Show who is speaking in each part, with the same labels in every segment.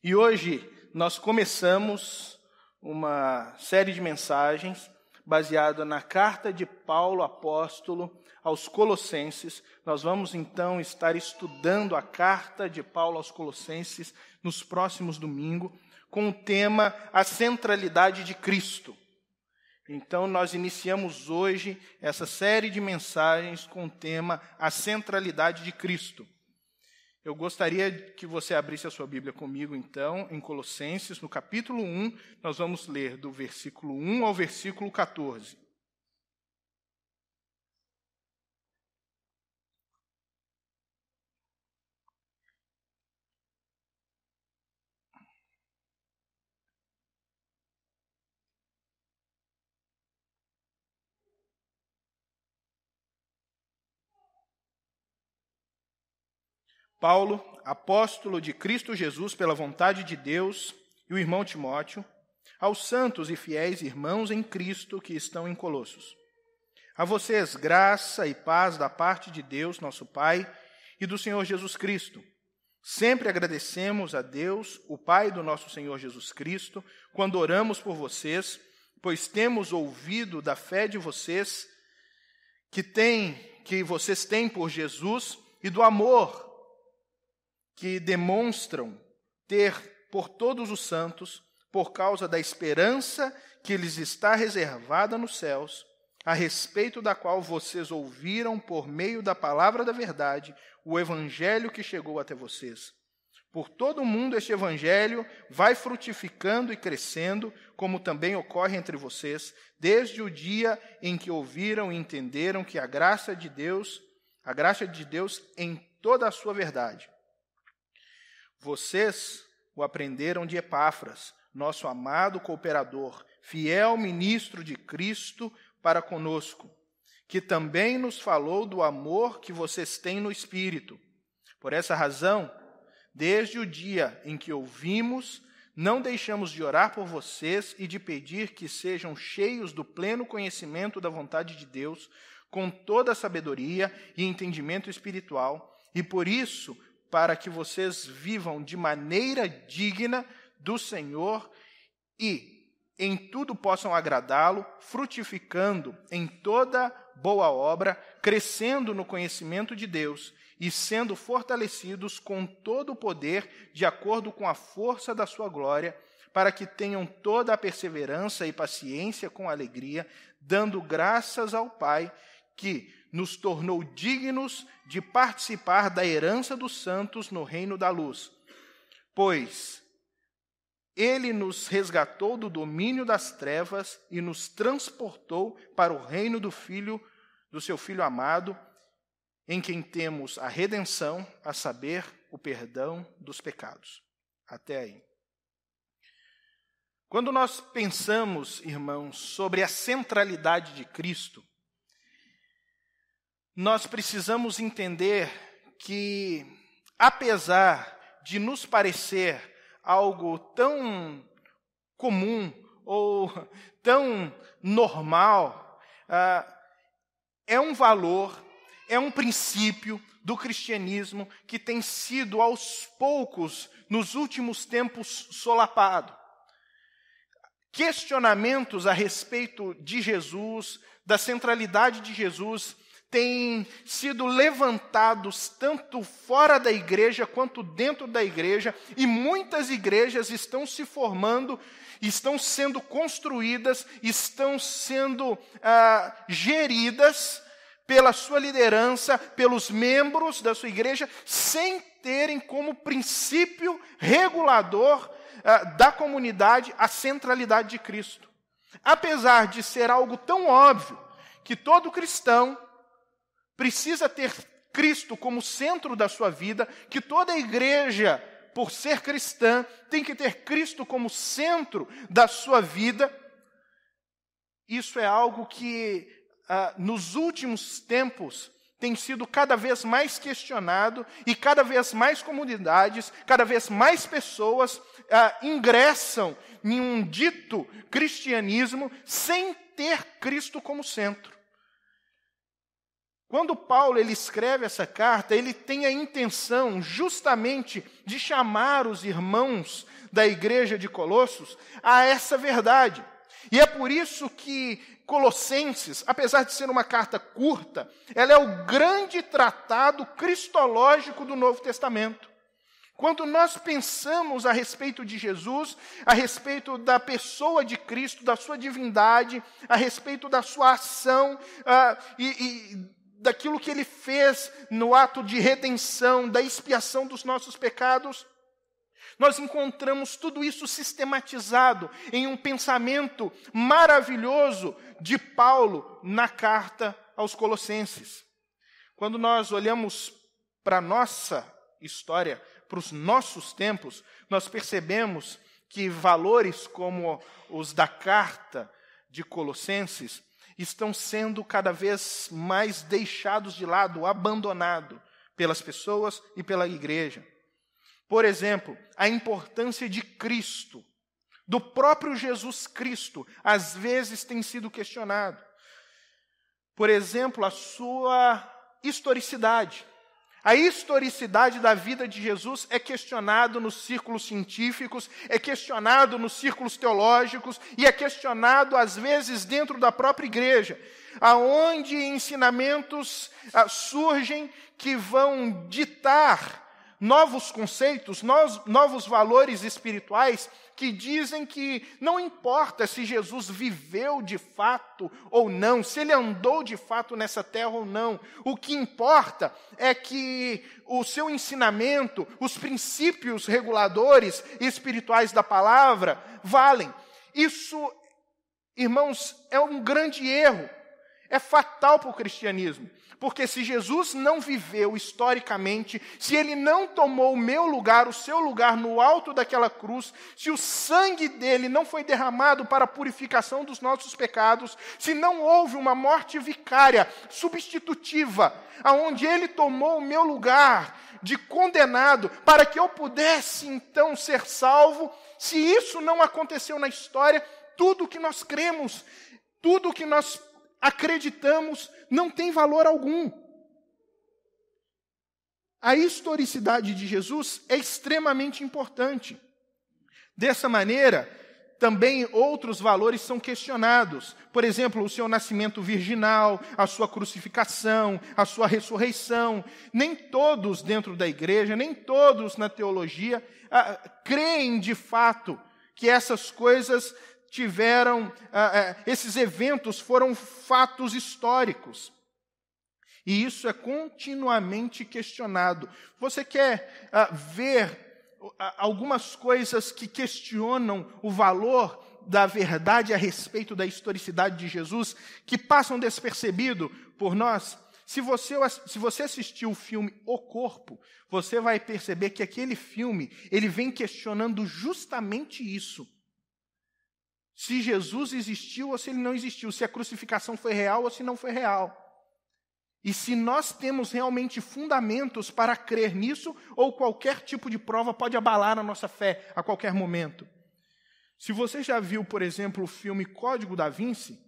Speaker 1: E hoje nós começamos uma série de mensagens baseada na carta de Paulo, apóstolo, aos Colossenses. Nós vamos então estar estudando a carta de Paulo aos Colossenses nos próximos domingos, com o tema A Centralidade de Cristo. Então nós iniciamos hoje essa série de mensagens com o tema A Centralidade de Cristo. Eu gostaria que você abrisse a sua Bíblia comigo, então, em Colossenses, no capítulo 1, nós vamos ler do versículo 1 ao versículo 14. Paulo, apóstolo de Cristo Jesus pela vontade de Deus, e o irmão Timóteo, aos santos e fiéis irmãos em Cristo que estão em Colossos. A vocês graça e paz da parte de Deus, nosso Pai, e do Senhor Jesus Cristo. Sempre agradecemos a Deus, o Pai do nosso Senhor Jesus Cristo, quando oramos por vocês, pois temos ouvido da fé de vocês que vocês têm por Jesus e do amor que demonstram ter por todos os santos, por causa da esperança que lhes está reservada nos céus, a respeito da qual vocês ouviram por meio da palavra da verdade, o evangelho que chegou até vocês. Por todo o mundo este evangelho vai frutificando e crescendo, como também ocorre entre vocês, desde o dia em que ouviram e entenderam que a graça de Deus em toda a sua verdade. Vocês o aprenderam de Epáfras, nosso amado cooperador, fiel ministro de Cristo para conosco, que também nos falou do amor que vocês têm no Espírito. Por essa razão, desde o dia em que ouvimos, não deixamos de orar por vocês e de pedir que sejam cheios do pleno conhecimento da vontade de Deus, com toda a sabedoria e entendimento espiritual, e por isso, para que vocês vivam de maneira digna do Senhor e em tudo possam agradá-lo, frutificando em toda boa obra, crescendo no conhecimento de Deus e sendo fortalecidos com todo o poder de acordo com a força da sua glória, para que tenham toda a perseverança e paciência com alegria, dando graças ao Pai que nos tornou dignos de participar da herança dos santos no reino da luz. Pois Ele nos resgatou do domínio das trevas e nos transportou para o reino do seu Filho amado, em quem temos a redenção, a saber, o perdão dos pecados. Até aí. Quando nós pensamos, irmãos, sobre a centralidade de Cristo, nós precisamos entender que, apesar de nos parecer algo tão comum ou tão normal, é um valor, é um princípio do cristianismo que tem sido, aos poucos, nos últimos tempos, solapado. Questionamentos a respeito de Jesus, da centralidade de Jesus, têm sido levantados tanto fora da igreja quanto dentro da igreja, e muitas igrejas estão se formando, estão sendo construídas, estão sendo geridas pela sua liderança, pelos membros da sua igreja, sem terem como princípio regulador da comunidade a centralidade de Cristo. Apesar de ser algo tão óbvio que todo cristão precisa ter Cristo como centro da sua vida, que toda igreja, por ser cristã, tem que ter Cristo como centro da sua vida. Isso é algo que, nos últimos tempos, tem sido cada vez mais questionado e cada vez mais comunidades, cada vez mais pessoas ingressam em um dito cristianismo sem ter Cristo como centro. Quando Paulo ele escreve essa carta, ele tem a intenção justamente de chamar os irmãos da igreja de Colossos a essa verdade. E é por isso que Colossenses, apesar de ser uma carta curta, ela é o grande tratado cristológico do Novo Testamento. Quando nós pensamos a respeito de Jesus, a respeito da pessoa de Cristo, da sua divindade, a respeito da sua ação daquilo que ele fez no ato de redenção, da expiação dos nossos pecados, nós encontramos tudo isso sistematizado em um pensamento maravilhoso de Paulo na carta aos Colossenses. Quando nós olhamos para a nossa história, para os nossos tempos, nós percebemos que valores como os da carta de Colossenses estão sendo cada vez mais deixados de lado, abandonados pelas pessoas e pela igreja. Por exemplo, a importância de Cristo, do próprio Jesus Cristo, às vezes tem sido questionado. Por exemplo, a sua historicidade. A historicidade da vida de Jesus é questionado nos círculos científicos, é questionado nos círculos teológicos e é questionado, às vezes, dentro da própria igreja, aonde ensinamentos surgem que vão ditar novos conceitos, novos valores espirituais que dizem que não importa se Jesus viveu de fato ou não, se ele andou de fato nessa terra ou não. O que importa é que o seu ensinamento, os princípios reguladores espirituais da palavra valem. Isso, irmãos, é um grande erro. É fatal para o cristianismo. Porque se Jesus não viveu historicamente, se ele não tomou o meu lugar, o seu lugar no alto daquela cruz, se o sangue dele não foi derramado para a purificação dos nossos pecados, se não houve uma morte vicária, substitutiva, aonde ele tomou o meu lugar de condenado, para que eu pudesse então ser salvo, se isso não aconteceu na história, tudo o que nós cremos, tudo o que nós acreditamos, não tem valor algum. A historicidade de Jesus é extremamente importante. Dessa maneira, também outros valores são questionados. Por exemplo, o seu nascimento virginal, a sua crucificação, a sua ressurreição. Nem todos dentro da igreja, nem todos na teologia, creem de fato que essas coisas esses eventos foram fatos históricos. E isso é continuamente questionado. Você quer ver algumas coisas que questionam o valor da verdade a respeito da historicidade de Jesus, que passam despercebido por nós? Se você assistiu o filme O Corpo, você vai perceber que aquele filme ele vem questionando justamente isso. Se Jesus existiu ou se ele não existiu, se a crucificação foi real ou se não foi real. E se nós temos realmente fundamentos para crer nisso, ou qualquer tipo de prova pode abalar a nossa fé a qualquer momento. Se você já viu, por exemplo, o filme Código da Vinci,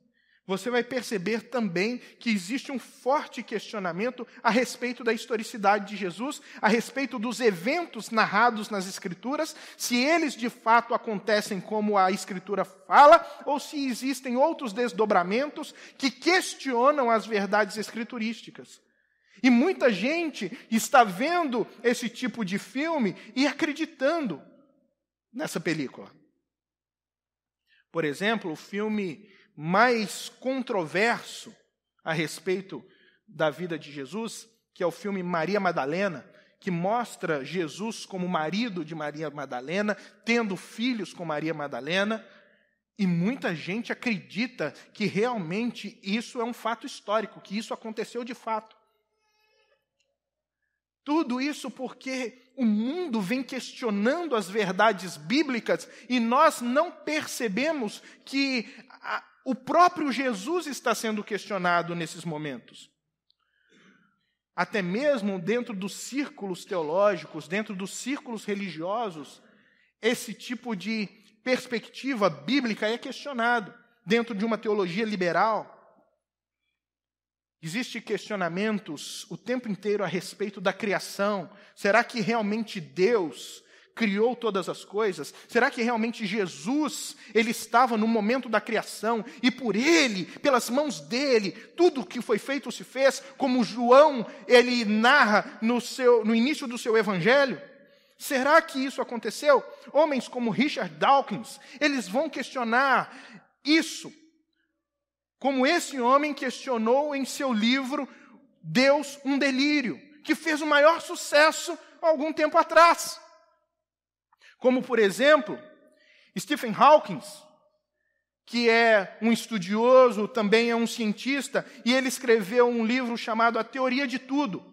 Speaker 1: você vai perceber também que existe um forte questionamento a respeito da historicidade de Jesus, a respeito dos eventos narrados nas Escrituras, se eles de fato acontecem como a Escritura fala, ou se existem outros desdobramentos que questionam as verdades escriturísticas. E muita gente está vendo esse tipo de filme e acreditando nessa película. Por exemplo, o filme mais controverso a respeito da vida de Jesus, que é o filme Maria Madalena, que mostra Jesus como marido de Maria Madalena, tendo filhos com Maria Madalena, e muita gente acredita que realmente isso é um fato histórico, que isso aconteceu de fato. Tudo isso porque o mundo vem questionando as verdades bíblicas e nós não percebemos que o próprio Jesus está sendo questionado nesses momentos. Até mesmo dentro dos círculos teológicos, dentro dos círculos religiosos, esse tipo de perspectiva bíblica é questionado dentro de uma teologia liberal. Existem questionamentos o tempo inteiro a respeito da criação. Será que realmente Deus criou todas as coisas? Será que realmente Jesus, ele estava no momento da criação e por ele, pelas mãos dele, tudo que foi feito se fez, como João, ele narra no início do seu evangelho? Será que isso aconteceu? Homens como Richard Dawkins, eles vão questionar isso, como esse homem questionou em seu livro Deus, um Delírio, que fez o maior sucesso há algum tempo atrás. Como, por exemplo, Stephen Hawking, que é um estudioso, também é um cientista, e ele escreveu um livro chamado A Teoria de Tudo,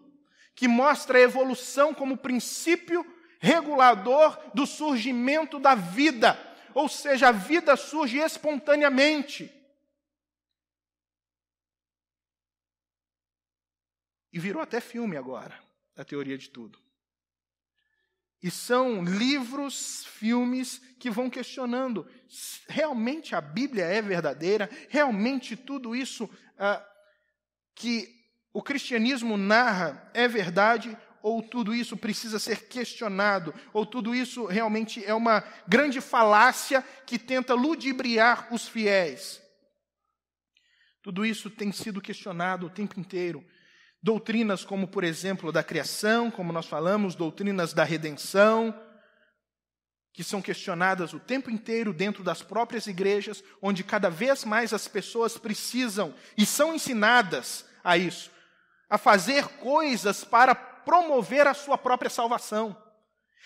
Speaker 1: que mostra a evolução como princípio regulador do surgimento da vida, ou seja, a vida surge espontaneamente. E virou até filme agora, A Teoria de Tudo. E são livros, filmes que vão questionando, realmente a Bíblia é verdadeira? Realmente tudo isso que o cristianismo narra é verdade? Ou tudo isso precisa ser questionado? Ou tudo isso realmente é uma grande falácia que tenta ludibriar os fiéis? Tudo isso tem sido questionado o tempo inteiro. Doutrinas como, por exemplo, da criação, como nós falamos, doutrinas da redenção, que são questionadas o tempo inteiro dentro das próprias igrejas, onde cada vez mais as pessoas precisam e são ensinadas a isso, a fazer coisas para promover a sua própria salvação.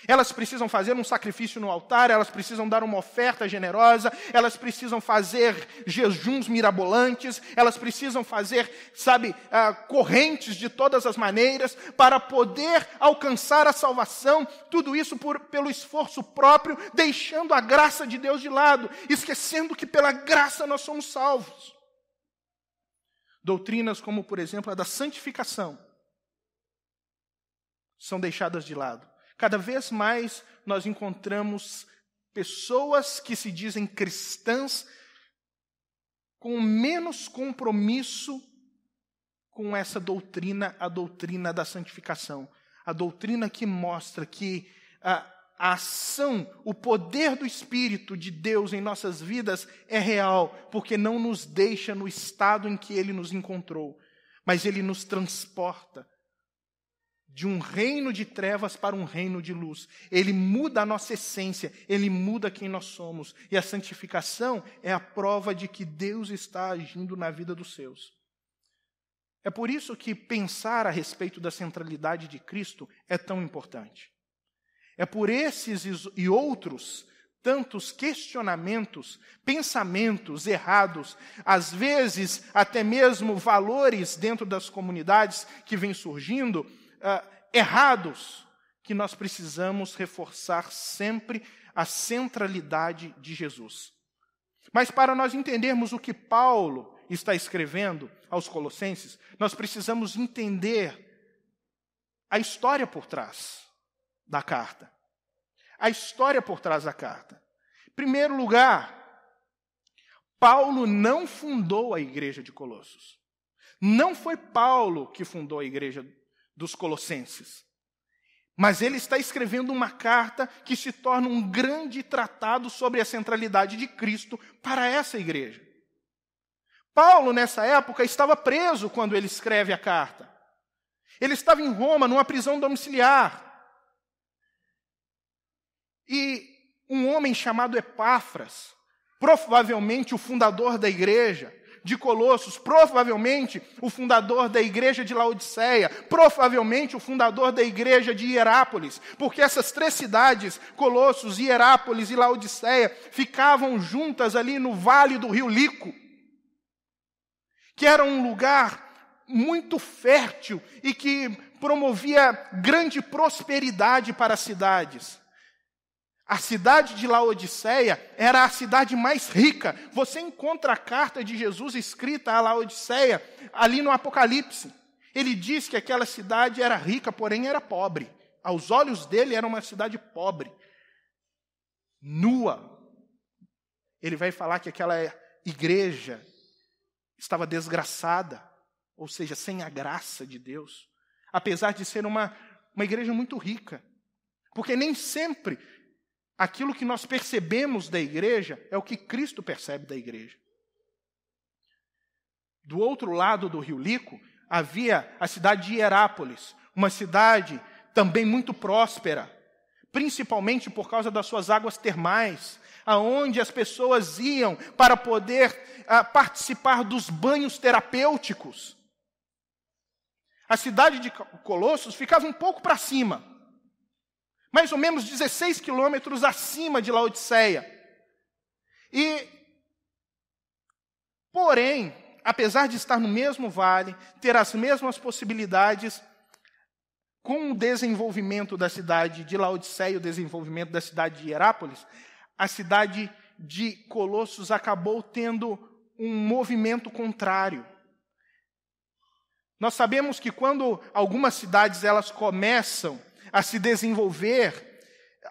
Speaker 1: Elas precisam fazer um sacrifício no altar, elas precisam dar uma oferta generosa, elas precisam fazer jejuns mirabolantes, elas precisam fazer, correntes de todas as maneiras para poder alcançar a salvação, tudo isso pelo esforço próprio, deixando a graça de Deus de lado, esquecendo que pela graça nós somos salvos. Doutrinas como, por exemplo, a da santificação são deixadas de lado. Cada vez mais nós encontramos pessoas que se dizem cristãs com menos compromisso com essa doutrina, a doutrina da santificação. A doutrina que mostra que a ação, o poder do Espírito de Deus em nossas vidas é real, porque não nos deixa no estado em que Ele nos encontrou, mas Ele nos transporta de um reino de trevas para um reino de luz. Ele muda a nossa essência, Ele muda quem nós somos. E a santificação é a prova de que Deus está agindo na vida dos seus. É por isso que pensar a respeito da centralidade de Cristo é tão importante. É por esses e outros tantos questionamentos, pensamentos errados, às vezes até mesmo valores dentro das comunidades que vêm surgindo, errados, que nós precisamos reforçar sempre a centralidade de Jesus. Mas para nós entendermos o que Paulo está escrevendo aos Colossenses, nós precisamos entender a história por trás da carta. A história por trás da carta. Em primeiro lugar, Paulo não fundou a igreja de Colossos. Não foi Paulo que fundou a igreja dos Colossenses. Mas ele está escrevendo uma carta que se torna um grande tratado sobre a centralidade de Cristo para essa igreja. Paulo, nessa época, estava preso quando ele escreve a carta. Ele estava em Roma, numa prisão domiciliar. E um homem chamado Epáfras, provavelmente o fundador da igreja de Colossos, provavelmente o fundador da igreja de Laodiceia, provavelmente o fundador da igreja de Hierápolis, porque essas três cidades, Colossos, Hierápolis e Laodiceia, ficavam juntas ali no vale do rio Lico, que era um lugar muito fértil e que promovia grande prosperidade para as cidades. A cidade de Laodiceia era a cidade mais rica. Você encontra a carta de Jesus escrita a Laodiceia ali no Apocalipse. Ele diz que aquela cidade era rica, porém era pobre. Aos olhos dele era uma cidade pobre, nua. Ele vai falar que aquela igreja estava desgraçada, ou seja, sem a graça de Deus, apesar de ser uma igreja muito rica. Porque nem sempre aquilo que nós percebemos da igreja é o que Cristo percebe da igreja. Do outro lado do Rio Lico, havia a cidade de Hierápolis, uma cidade também muito próspera, principalmente por causa das suas águas termais, aonde as pessoas iam para poder participar dos banhos terapêuticos. A cidade de Colossos ficava um pouco para cima, mais ou menos 16 quilômetros acima de Laodiceia. Porém, apesar de estar no mesmo vale, ter as mesmas possibilidades, com o desenvolvimento da cidade de Laodiceia e o desenvolvimento da cidade de Hierápolis, a cidade de Colossos acabou tendo um movimento contrário. Nós sabemos que quando algumas cidades elas começam a se desenvolver,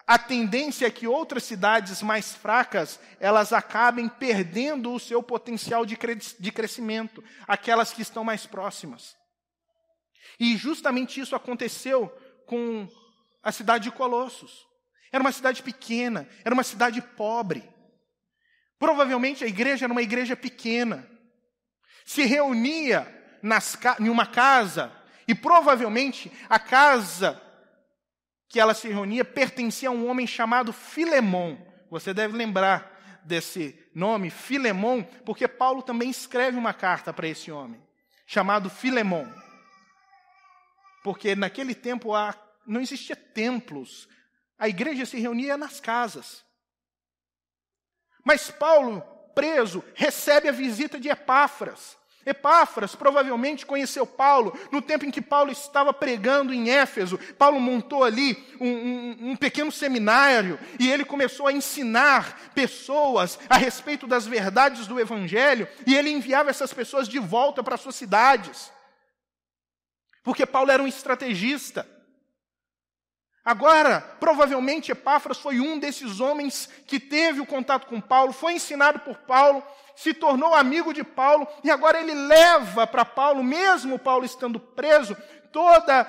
Speaker 1: a tendência é que outras cidades mais fracas, elas acabem perdendo o seu potencial de crescimento, aquelas que estão mais próximas. E justamente isso aconteceu com a cidade de Colossos. Era uma cidade pequena, era uma cidade pobre. Provavelmente a igreja era uma igreja pequena. Se reunia em uma casa, e provavelmente a casa que ela se reunia pertencia a um homem chamado Filemon. Você deve lembrar desse nome, Filemon, porque Paulo também escreve uma carta para esse homem, chamado Filemon. Porque naquele tempo não existia templos, a igreja se reunia nas casas. Mas Paulo, preso, recebe a visita de Epáfras. Epáfras provavelmente conheceu Paulo no tempo em que Paulo estava pregando em Éfeso. Paulo montou ali um pequeno seminário e ele começou a ensinar pessoas a respeito das verdades do Evangelho, e ele enviava essas pessoas de volta para suas cidades. Porque Paulo era um estrategista. Agora, provavelmente Epáfras foi um desses homens que teve o contato com Paulo, foi ensinado por Paulo, se tornou amigo de Paulo, e agora ele leva para Paulo, mesmo Paulo estando preso, toda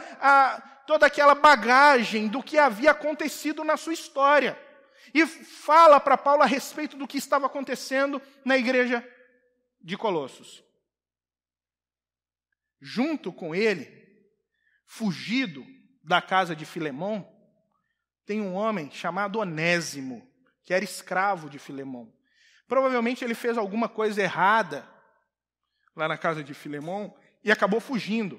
Speaker 1: aquela bagagem do que havia acontecido na sua história. E fala para Paulo a respeito do que estava acontecendo na igreja de Colossos. Junto com ele, fugido da casa de Filemon, tem um homem chamado Onésimo, que era escravo de Filemon. Provavelmente ele fez alguma coisa errada lá na casa de Filemon e acabou fugindo.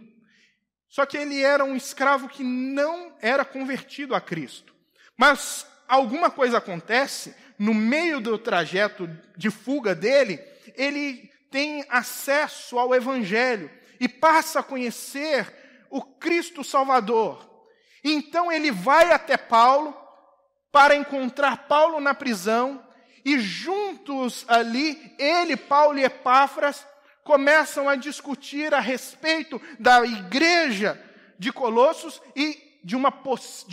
Speaker 1: Só que ele era um escravo que não era convertido a Cristo. Mas alguma coisa acontece, no meio do trajeto de fuga dele, ele tem acesso ao Evangelho e passa a conhecer o Cristo Salvador. Então ele vai até Paulo para encontrar Paulo na prisão, e juntos ali, ele, Paulo e Epáfras, começam a discutir a respeito da igreja de Colossos e de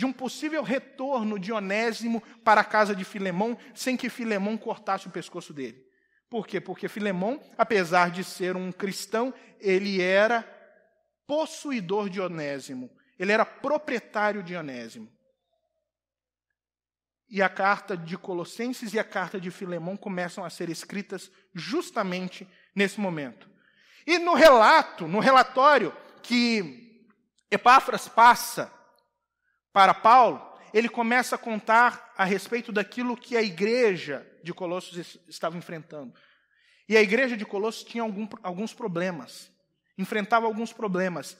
Speaker 1: um possível retorno de Onésimo para a casa de Filemon, sem que Filemon cortasse o pescoço dele. Por quê? Porque Filemon, apesar de ser um cristão, ele era possuidor de Onésimo. Ele era proprietário de Onésimo. E a carta de Colossenses e a carta de Filemon começam a ser escritas justamente nesse momento. E no relatório que Epáfras passa para Paulo, ele começa a contar a respeito daquilo que a igreja de Colossos estava enfrentando. E a igreja de Colossos tinha alguns problemas, enfrentava alguns problemas.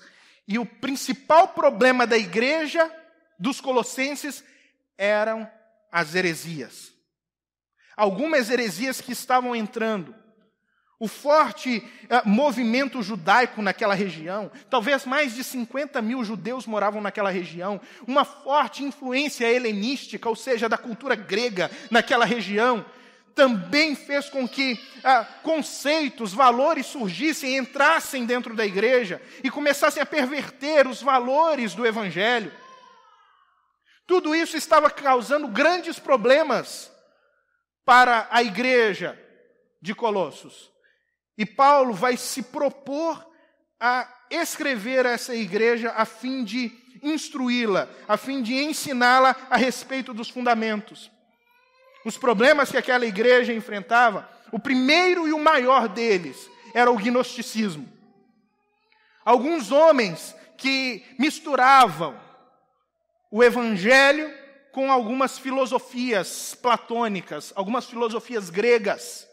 Speaker 1: E o principal problema da igreja dos colossenses eram as heresias. Algumas heresias que estavam entrando. O forte movimento judaico naquela região, talvez mais de 50 mil judeus moravam naquela região, uma forte influência helenística, ou seja, da cultura grega naquela região, também fez com que conceitos, valores surgissem, entrassem dentro da igreja e começassem a perverter os valores do Evangelho. Tudo isso estava causando grandes problemas para a igreja de Colossos. E Paulo vai se propor a escrever essa igreja a fim de instruí-la, a fim de ensiná-la a respeito dos fundamentos. Os problemas que aquela igreja enfrentava, o primeiro e o maior deles era o gnosticismo. Alguns homens que misturavam o evangelho com algumas filosofias platônicas, algumas filosofias gregas.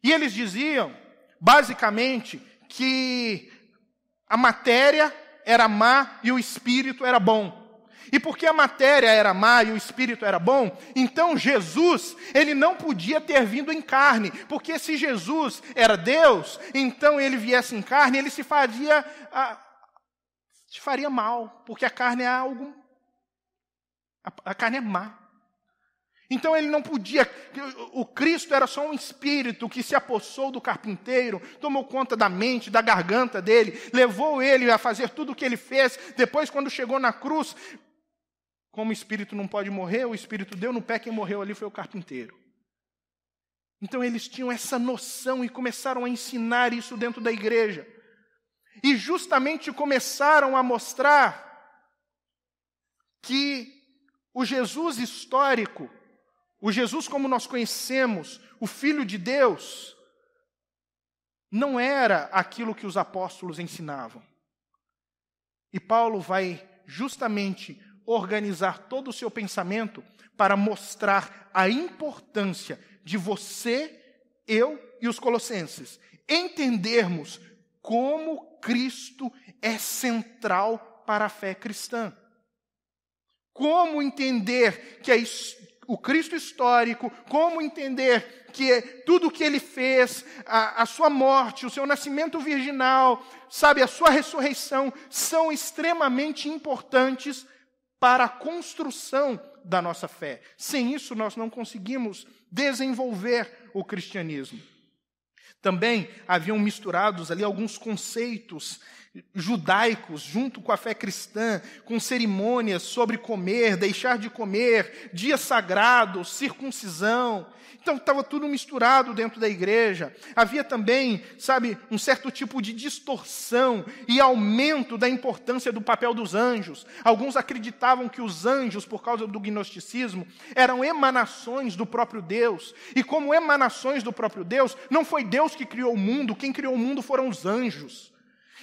Speaker 1: E eles diziam, basicamente, que a matéria era má e o espírito era bom. E porque a matéria era má e o espírito era bom, então Jesus, ele não podia ter vindo em carne, porque se Jesus era Deus, então ele viesse em carne, ele se faria mal, porque a carne é algo, a carne é má. Então ele não podia, o Cristo era só um espírito que se apossou do carpinteiro, tomou conta da mente, da garganta dele, levou ele a fazer tudo o que ele fez. Depois, quando chegou na cruz, como o espírito não pode morrer, o espírito deu no pé, quem morreu ali foi o carpinteiro. Então eles tinham essa noção e começaram a ensinar isso dentro da igreja. E justamente começaram a mostrar que o Jesus histórico, o Jesus como nós conhecemos, o Filho de Deus, não era aquilo que os apóstolos ensinavam. E Paulo vai justamente organizar todo o seu pensamento para mostrar a importância de você, eu e os colossenses entendermos como Cristo é central para a fé cristã. Como entender que o Cristo histórico, como entender que tudo o que ele fez, a sua morte, o seu nascimento virginal, sabe, a sua ressurreição, são extremamente importantes para a construção da nossa fé. Sem isso, nós não conseguimos desenvolver o cristianismo. Também haviam misturados ali alguns conceitos judaicos junto com a fé cristã, com cerimônias sobre comer, deixar de comer, dias sagrados, circuncisão. Então estava tudo misturado dentro da igreja. Havia também, sabe, um certo tipo de distorção e aumento da importância do papel dos anjos. Alguns acreditavam que os anjos, por causa do gnosticismo, eram emanações do próprio Deus. E como emanações do próprio Deus, não foi Deus que criou o mundo, quem criou o mundo foram os anjos.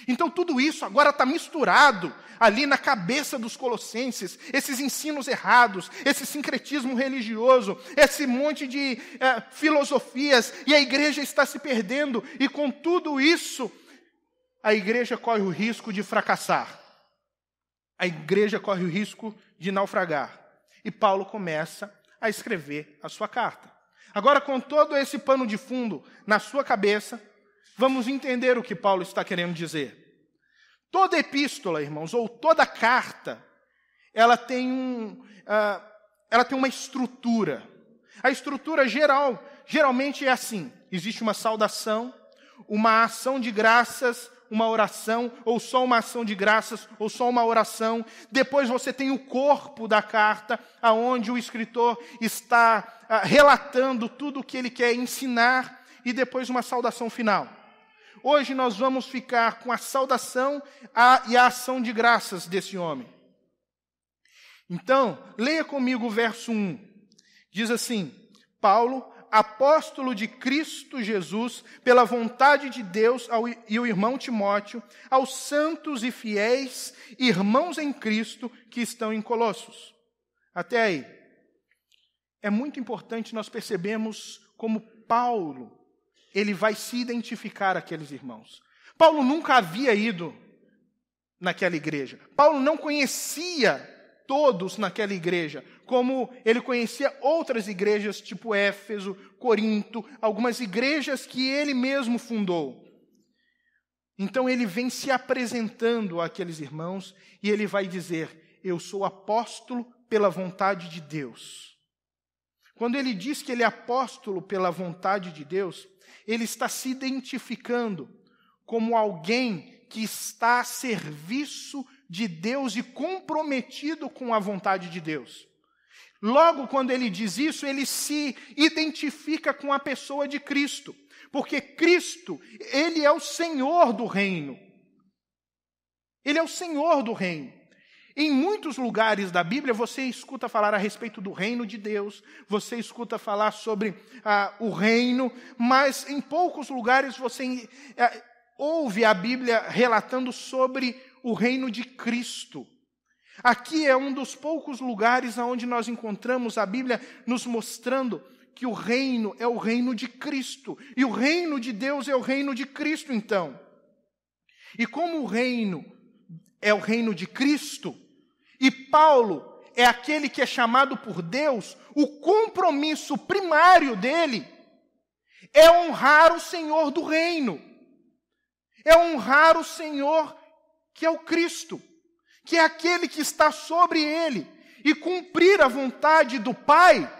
Speaker 1: Então tudo isso agora está misturado ali na cabeça dos colossenses, esses ensinos errados, esse sincretismo religioso, esse monte de filosofias, e a igreja está se perdendo, e com tudo isso, a igreja corre o risco de fracassar. A igreja corre o risco de naufragar. E Paulo começa a escrever a sua carta. Agora, com todo esse pano de fundo na sua cabeça, vamos entender o que Paulo está querendo dizer. Toda epístola, irmãos, ou toda carta, ela tem uma estrutura. A estrutura geralmente é assim. Existe uma saudação, uma ação de graças, uma oração, ou só uma ação de graças, ou só uma oração. Depois você tem o corpo da carta, onde o escritor está relatando tudo o que ele quer ensinar, e depois uma saudação final. Hoje nós vamos ficar com a saudação e a ação de graças desse homem. Então, leia comigo o verso 1. Diz assim: Paulo, apóstolo de Cristo Jesus, pela vontade de Deus, e o irmão Timóteo, aos santos e fiéis irmãos em Cristo que estão em Colossos. Até aí. É muito importante nós percebermos como Paulo, ele vai se identificar àqueles irmãos. Paulo nunca havia ido naquela igreja. Paulo não conhecia todos naquela igreja, como ele conhecia outras igrejas, tipo Éfeso, Corinto, algumas igrejas que ele mesmo fundou. Então ele vem se apresentando àqueles irmãos e ele vai dizer: eu sou apóstolo pela vontade de Deus. Quando ele diz que ele é apóstolo pela vontade de Deus, ele está se identificando como alguém que está a serviço de Deus e comprometido com a vontade de Deus. Logo, quando ele diz isso, ele se identifica com a pessoa de Cristo, porque Cristo, ele é o Senhor do reino. Ele é o Senhor do reino. Em muitos lugares da Bíblia, você escuta falar a respeito do reino de Deus, você escuta falar sobre o reino, mas em poucos lugares você ouve a Bíblia relatando sobre o reino de Cristo. Aqui é um dos poucos lugares onde nós encontramos a Bíblia nos mostrando que o reino é o reino de Cristo. E o reino de Deus é o reino de Cristo, então. E como o reino é o reino de Cristo, e Paulo é aquele que é chamado por Deus, o compromisso primário dele é honrar o Senhor do reino. É honrar o Senhor que é o Cristo, que é aquele que está sobre ele, e cumprir a vontade do Pai,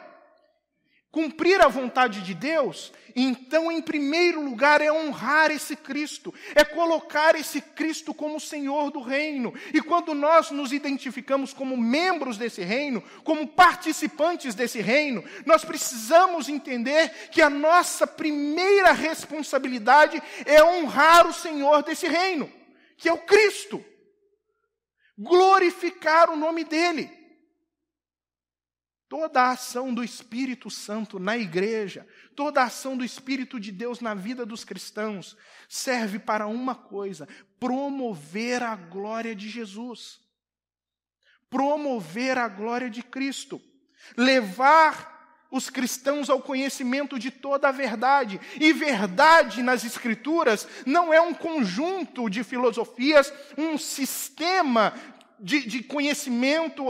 Speaker 1: cumprir a vontade de Deus, então, em primeiro lugar, é honrar esse Cristo, é colocar esse Cristo como Senhor do reino. E quando nós nos identificamos como membros desse reino, como participantes desse reino, nós precisamos entender que a nossa primeira responsabilidade é honrar o Senhor desse reino, que é o Cristo. Glorificar o nome dele. Toda a ação do Espírito Santo na igreja, toda a ação do Espírito de Deus na vida dos cristãos, serve para uma coisa: promover a glória de Jesus. Promover a glória de Cristo. Levar os cristãos ao conhecimento de toda a verdade. E verdade nas Escrituras não é um conjunto de filosofias, um sistema de conhecimento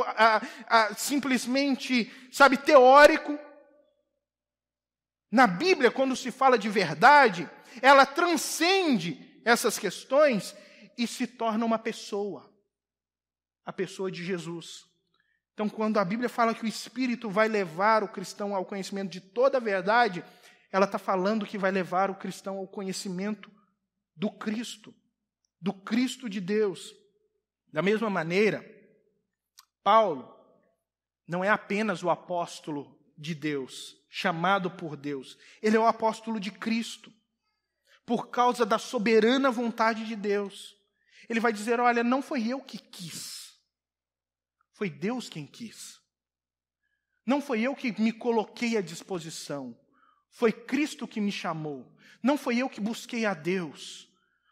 Speaker 1: simplesmente, teórico. Na Bíblia, quando se fala de verdade, ela transcende essas questões e se torna uma pessoa. A pessoa de Jesus. Então, quando a Bíblia fala que o Espírito vai levar o cristão ao conhecimento de toda a verdade, ela está falando que vai levar o cristão ao conhecimento do Cristo de Deus. Da mesma maneira, Paulo não é apenas o apóstolo de Deus, chamado por Deus. Ele é o apóstolo de Cristo, por causa da soberana vontade de Deus. Ele vai dizer, olha, não foi eu que quis, foi Deus quem quis. Não foi eu que me coloquei à disposição, foi Cristo que me chamou. Não foi eu que busquei a Deus,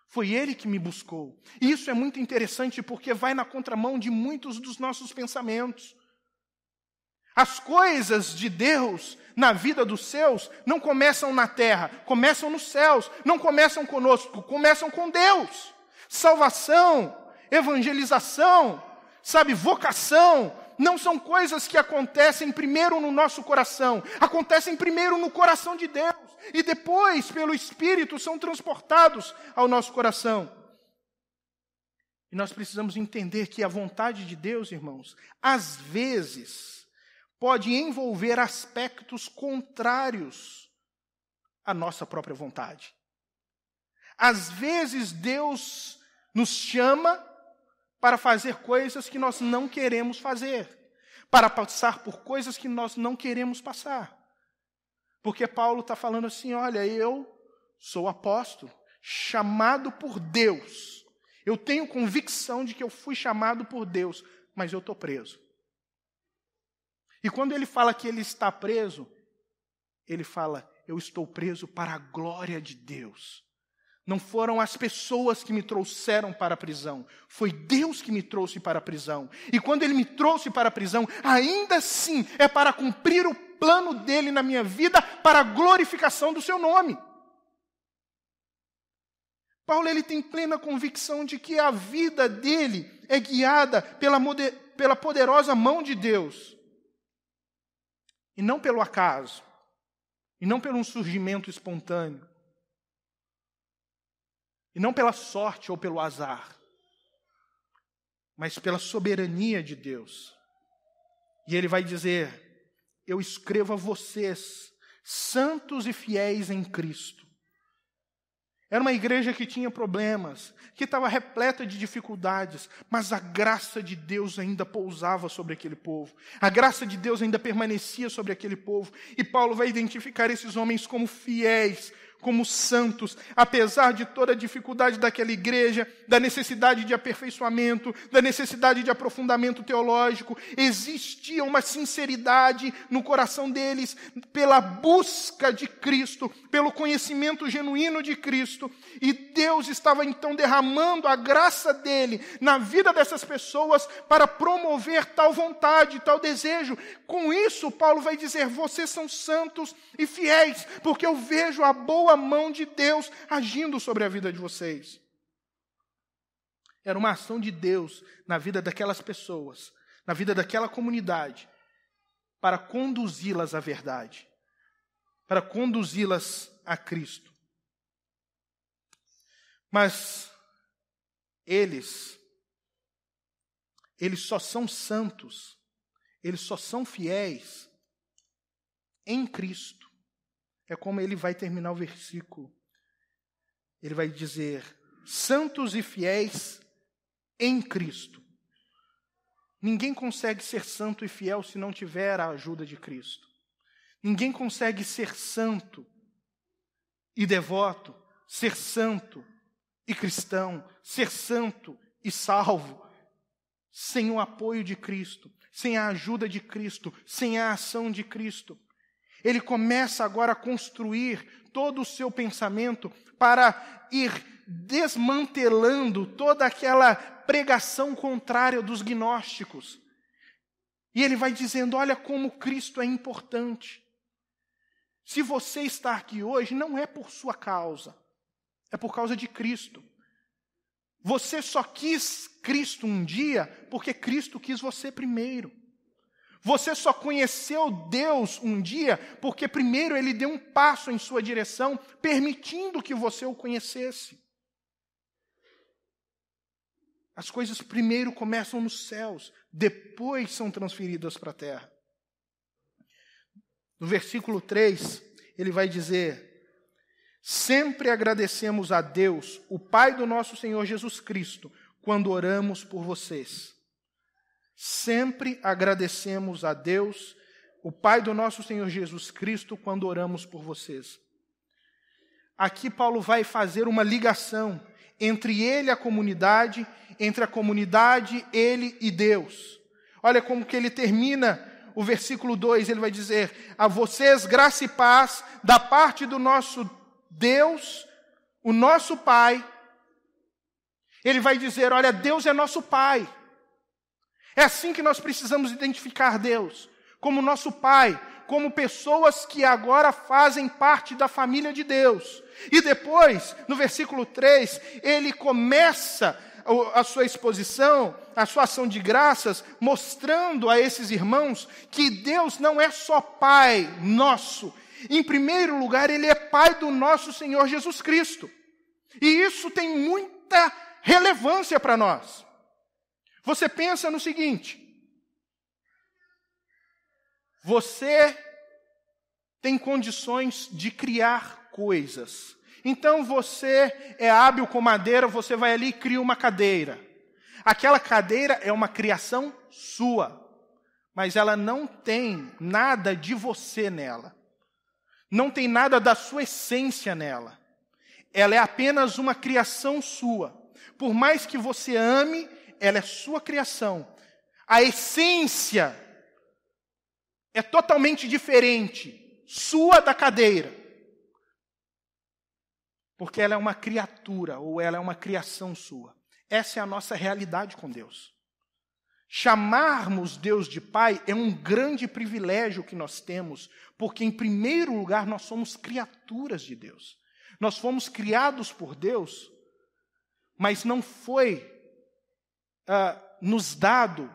Speaker 1: foi Ele que me buscou. E isso é muito interessante porque vai na contramão de muitos dos nossos pensamentos. As coisas de Deus na vida dos seus não começam na terra, começam nos céus. Não começam conosco, começam com Deus. Salvação, evangelização, vocação, não são coisas que acontecem primeiro no nosso coração. Acontecem primeiro no coração de Deus. E depois, pelo Espírito, são transportados ao nosso coração. E nós precisamos entender que a vontade de Deus, irmãos, às vezes, pode envolver aspectos contrários à nossa própria vontade. Às vezes, Deus nos chama para fazer coisas que nós não queremos fazer, para passar por coisas que nós não queremos passar. Porque Paulo está falando assim, olha, eu sou apóstolo, chamado por Deus. Eu tenho convicção de que eu fui chamado por Deus, mas eu estou preso. E quando ele fala que ele está preso, ele fala, eu estou preso para a glória de Deus. Não foram as pessoas que me trouxeram para a prisão, foi Deus que me trouxe para a prisão. E quando Ele me trouxe para a prisão, ainda assim é para cumprir o plano dEle na minha vida, para a glorificação do Seu nome. Paulo ele tem plena convicção de que a vida dele é guiada pela poderosa mão de Deus. E não pelo acaso, e não pelo um surgimento espontâneo. E não pela sorte ou pelo azar, mas pela soberania de Deus. E ele vai dizer, eu escrevo a vocês, santos e fiéis em Cristo. Era uma igreja que tinha problemas, que estava repleta de dificuldades, mas a graça de Deus ainda pousava sobre aquele povo. A graça de Deus ainda permanecia sobre aquele povo. E Paulo vai identificar esses homens como fiéis, como santos, apesar de toda a dificuldade daquela igreja, da necessidade de aperfeiçoamento, da necessidade de aprofundamento teológico, existia uma sinceridade no coração deles pela busca de Cristo, pelo conhecimento genuíno de Cristo, e Deus estava então derramando a graça dele na vida dessas pessoas para promover tal vontade, tal desejo. Com isso, Paulo vai dizer: vocês são santos e fiéis, porque eu vejo a boa mão de Deus agindo sobre a vida de vocês. Era uma ação de Deus na vida daquelas pessoas, na vida daquela comunidade, para conduzi-las à verdade, para conduzi-las a Cristo. Mas eles só são santos, eles só são fiéis em Cristo. É como ele vai terminar o versículo. Ele vai dizer: santos e fiéis em Cristo. Ninguém consegue ser santo e fiel se não tiver a ajuda de Cristo. Ninguém consegue ser santo e devoto, ser santo e cristão, ser santo e salvo, sem o apoio de Cristo, sem a ajuda de Cristo, sem a ação de Cristo. Ele começa agora a construir todo o seu pensamento para ir desmantelando toda aquela pregação contrária dos gnósticos. E ele vai dizendo: olha como Cristo é importante. Se você está aqui hoje, não é por sua causa, é por causa de Cristo. Você só quis Cristo um dia porque Cristo quis você primeiro. Você só conheceu Deus um dia porque primeiro Ele deu um passo em sua direção, permitindo que você o conhecesse. As coisas primeiro começam nos céus, depois são transferidas para a terra. No versículo 3, ele vai dizer: sempre agradecemos a Deus, o Pai do nosso Senhor Jesus Cristo, quando oramos por vocês. Sempre agradecemos a Deus, o Pai do nosso Senhor Jesus Cristo, quando oramos por vocês. Aqui Paulo vai fazer uma ligação entre ele e a comunidade, entre a comunidade, ele e Deus. Olha como que ele termina o versículo 2, ele vai dizer: a vocês graça e paz da parte do nosso Deus, o nosso Pai. Ele vai dizer: olha, Deus é nosso Pai. É assim que nós precisamos identificar Deus, como nosso Pai, como pessoas que agora fazem parte da família de Deus. E depois, no versículo 3, ele começa a sua exposição, a sua ação de graças, mostrando a esses irmãos que Deus não é só Pai nosso. Em primeiro lugar, Ele é Pai do nosso Senhor Jesus Cristo. E isso tem muita relevância para nós. Você pensa no seguinte: você tem condições de criar coisas. Então você é hábil com madeira, você vai ali e cria uma cadeira. Aquela cadeira é uma criação sua, mas ela não tem nada de você nela. Não tem nada da sua essência nela. Ela é apenas uma criação sua. Por mais que você ame, ela é sua criação. A essência é totalmente diferente, sua da cadeira. Porque ela é uma criatura, ou ela é uma criação sua. Essa é a nossa realidade com Deus. Chamarmos Deus de Pai é um grande privilégio que nós temos, porque, em primeiro lugar, nós somos criaturas de Deus. Nós fomos criados por Deus, mas não foi nos dado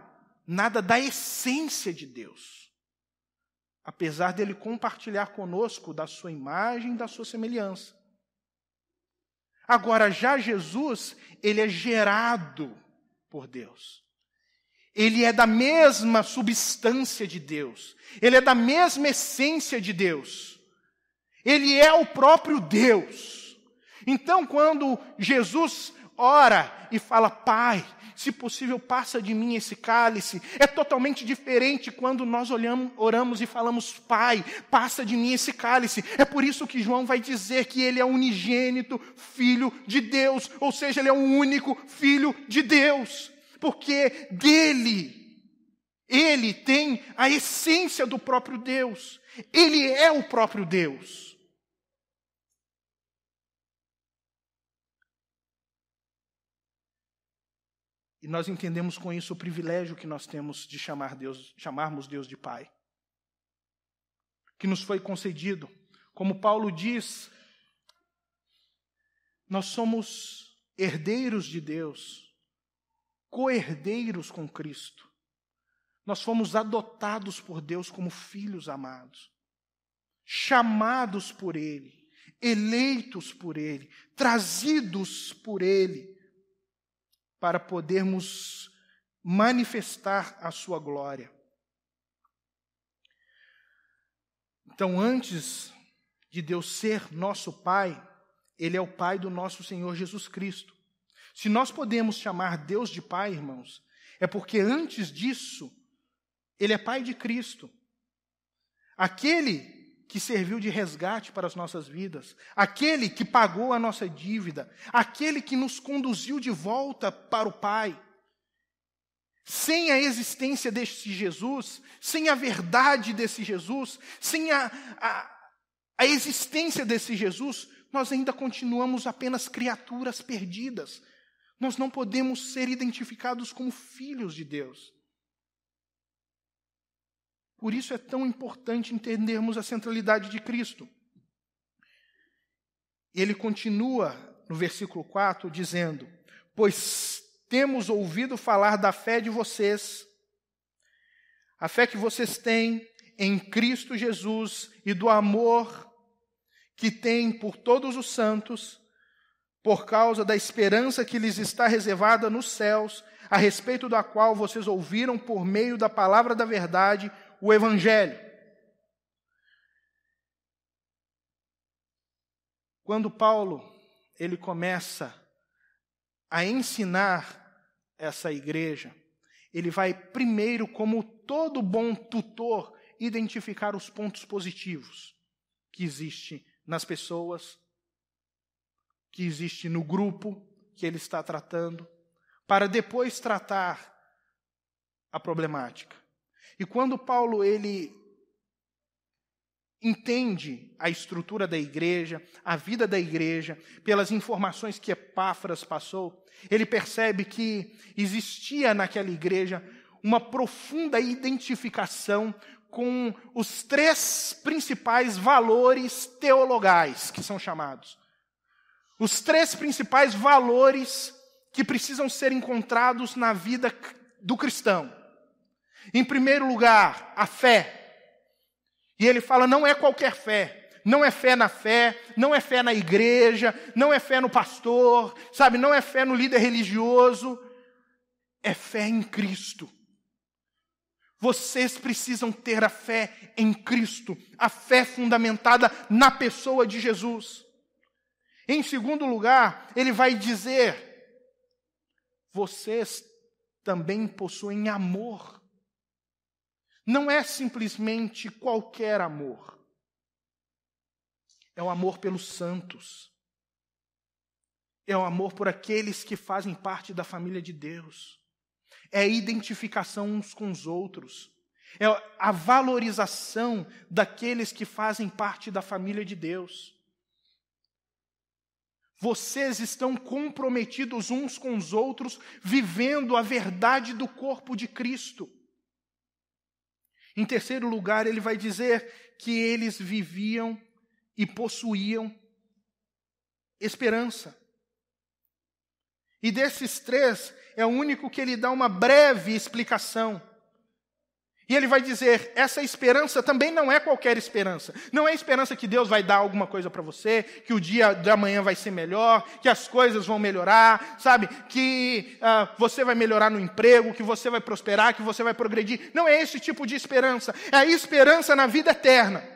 Speaker 1: nada da essência de Deus, apesar dele compartilhar conosco da sua imagem e da sua semelhança. Agora, já Jesus, ele é gerado por Deus. Ele é da mesma substância de Deus. Ele é da mesma essência de Deus. Ele é o próprio Deus. Então, quando Jesus ora e fala: Pai, se possível, passa de mim esse cálice. É totalmente diferente quando nós oramos e falamos: Pai, passa de mim esse cálice. É por isso que João vai dizer que ele é o unigênito Filho de Deus, ou seja, ele é o único Filho de Deus, porque dele, ele tem a essência do próprio Deus. Ele é o próprio Deus. E nós entendemos com isso o privilégio que nós temos de chamarmos Deus de Pai, que nos foi concedido. Como Paulo diz, nós somos herdeiros de Deus, co-herdeiros com Cristo. Nós fomos adotados por Deus como filhos amados, chamados por Ele, eleitos por Ele, trazidos por Ele, para podermos manifestar a sua glória. Então, antes de Deus ser nosso Pai, Ele é o Pai do nosso Senhor Jesus Cristo. Se nós podemos chamar Deus de Pai, irmãos, é porque antes disso, Ele é Pai de Cristo. Aquele que serviu de resgate para as nossas vidas, aquele que pagou a nossa dívida, aquele que nos conduziu de volta para o Pai. Sem a existência desse Jesus, sem a verdade desse Jesus, sem a existência desse Jesus, nós ainda continuamos apenas criaturas perdidas. Nós não podemos ser identificados como filhos de Deus. Por isso é tão importante entendermos a centralidade de Cristo. Ele continua no versículo 4 dizendo: pois temos ouvido falar da fé de vocês, a fé que vocês têm em Cristo Jesus e do amor que têm por todos os santos, por causa da esperança que lhes está reservada nos céus, a respeito da qual vocês ouviram por meio da palavra da verdade, o Evangelho. Quando Paulo ele começa a ensinar essa igreja, ele vai primeiro, como todo bom tutor, identificar os pontos positivos que existem nas pessoas, que existe no grupo que ele está tratando, para depois tratar a problemática. E quando Paulo ele entende a estrutura da igreja, a vida da igreja, pelas informações que Epáfras passou, ele percebe que existia naquela igreja uma profunda identificação com os 3 principais valores teologais, que são chamados. Os 3 principais valores que precisam ser encontrados na vida do cristão. Em primeiro lugar, a fé. E ele fala, não é qualquer fé. Não é fé, não é fé na igreja, não é fé no pastor, sabe? Não é fé no líder religioso. É fé em Cristo. Vocês precisam ter a fé em Cristo, a fé fundamentada na pessoa de Jesus. Em segundo lugar, ele vai dizer, vocês também possuem amor. Não é simplesmente qualquer amor. É o amor pelos santos. É o amor por aqueles que fazem parte da família de Deus. É a identificação uns com os outros. É a valorização daqueles que fazem parte da família de Deus. Vocês estão comprometidos uns com os outros, vivendo a verdade do corpo de Cristo. Em terceiro lugar, ele vai dizer que eles viviam e possuíam esperança. E desses 3, é o único que ele dá uma breve explicação. E ele vai dizer, essa esperança também não é qualquer esperança. Não é a esperança que Deus vai dar alguma coisa para você, que o dia de amanhã vai ser melhor, que as coisas vão melhorar, sabe? Que você vai melhorar no emprego, que você vai prosperar, que você vai progredir. Não é esse tipo de esperança. É a esperança na vida eterna.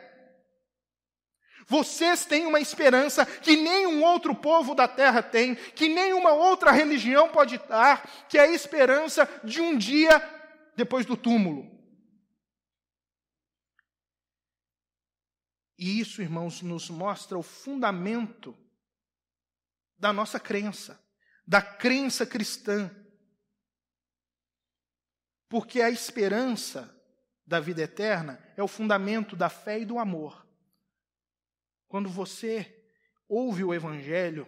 Speaker 1: Vocês têm uma esperança que nenhum outro povo da terra tem, que nenhuma outra religião pode dar, que é a esperança de um dia depois do túmulo. E isso, irmãos, nos mostra o fundamento da nossa crença, da crença cristã. Porque a esperança da vida eterna é o fundamento da fé e do amor. Quando você ouve o Evangelho,